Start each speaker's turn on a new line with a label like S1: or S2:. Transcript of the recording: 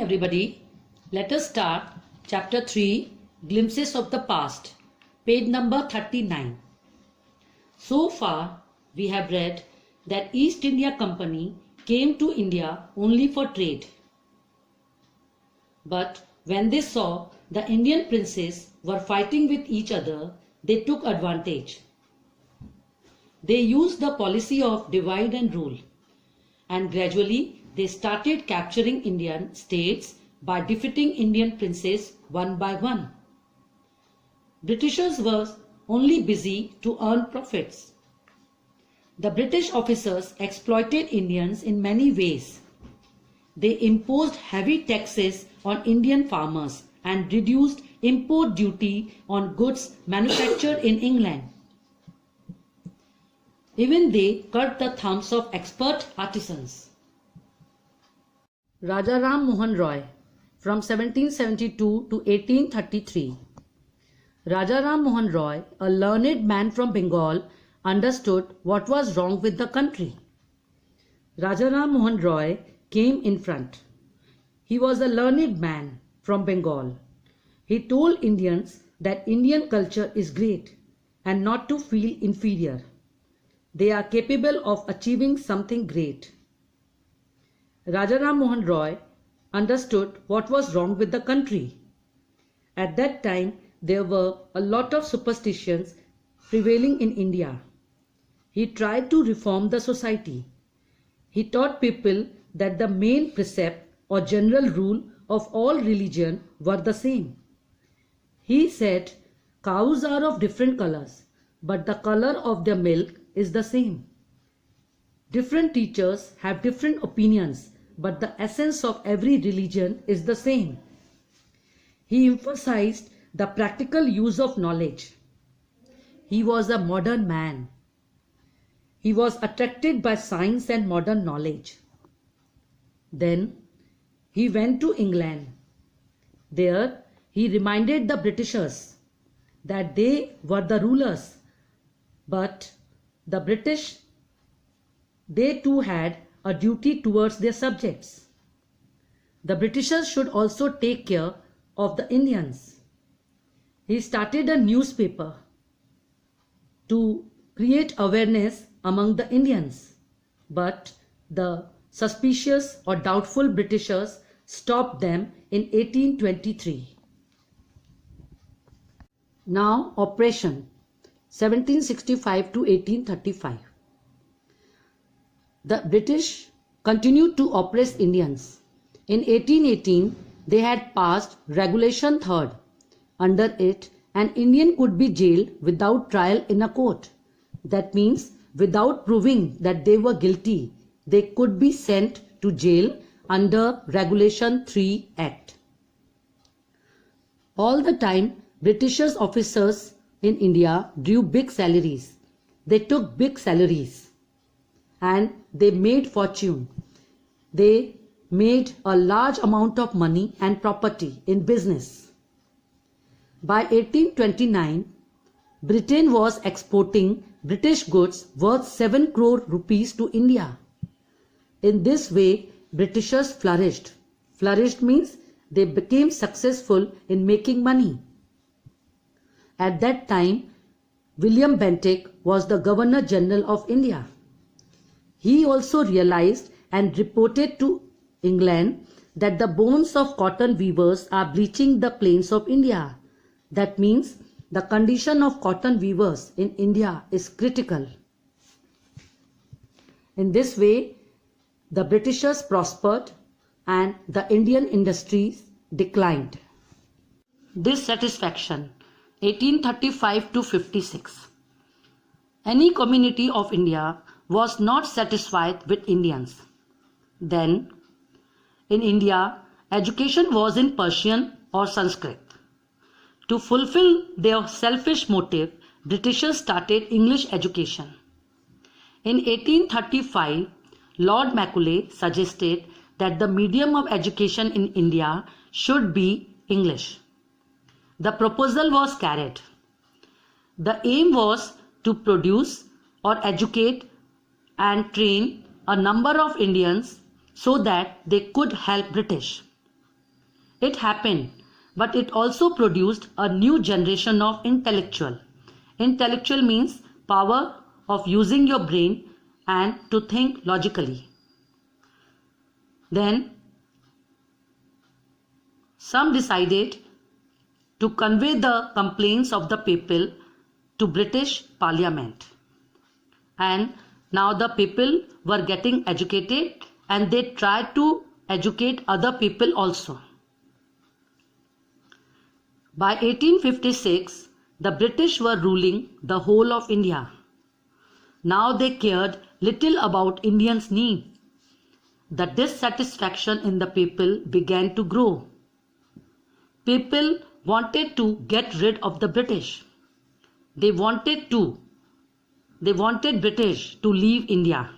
S1: everybody. Let us start Chapter 3, Glimpses of the Past, page number 39. So far, we have read that East India Company came to India only for trade. But when they saw the Indian princes were fighting with each other, they took advantage. They used the policy of divide and rule, and gradually they started capturing Indian states by defeating Indian princes one by one. Britishers were only busy to earn profits. The British officers exploited Indians in many ways. They imposed heavy taxes on Indian farmers and reduced import duty on goods manufactured in England. Even they cut the thumbs of expert artisans. Raja Ram Mohan Roy from 1772 to 1833. Raja Ram Mohan Roy, a learned man from Bengal, understood what was wrong with the country. Raja Ram Mohan Roy came in front. He was a learned man from Bengal. He told Indians that Indian culture is great and not to feel inferior. They are capable of achieving something great. Raja Ram Mohan Roy understood what was wrong with the country. At that time, there were a lot of superstitions prevailing in India. He tried to reform the society. He taught people that the main precept or general rule of all religion were the same. He said, cows are of different colors, but the color of their milk is the same. Different teachers have different opinions, but the essence of every religion is the same. He emphasized the practical use of knowledge. He was a modern man. He was attracted by science and modern knowledge. Then he went to England. There he reminded the Britishers that they were the rulers, but the British, they too had a duty towards their subjects. The Britishers should also take care of the Indians. He started a newspaper to create awareness among the Indians, but the suspicious or doubtful Britishers stopped them in 1823. Now, Operation 1765 to 1835. The British continued to oppress Indians. In 1818, they had passed Regulation 3rd. Under it, an Indian could be jailed without trial in a court. That means, without proving that they were guilty, they could be sent to jail under Regulation 3 Act. All the time, British officers in India drew big salaries. They took big salaries and they made fortune. They made a large amount of money and property in business. By 1829, Britain was exporting British goods worth 7 crore rupees to India. In this way, Britishers flourished. Flourished means they became successful in making money. At that time, William Bentinck was the Governor General of India. He also realized and reported to England that the bones of cotton weavers are bleaching the plains of India. That means the condition of cotton weavers in India is critical. In this way, the Britishers prospered and the Indian industries declined. Dissatisfaction 1835 to 56. Any community of India was not satisfied with Indians. Then, in India, education was in Persian or Sanskrit. To fulfill their selfish motive, Britishers started English education. In 1835, Lord Macaulay suggested that the medium of education in India should be English. The proposal was carried. The aim was to produce or educate and train a number of Indians so that they could help British. It happened, but it also produced a new generation of intellectual. Intellectual means power of using your brain and to think logically. Then some decided to convey the complaints of the people to British Parliament. And now the people were getting educated and they tried to educate other people also. By 1856, the British were ruling the whole of India. Now they cared little about Indians' need. The dissatisfaction in the people began to grow. People wanted to get rid of the British. They wanted British to leave India.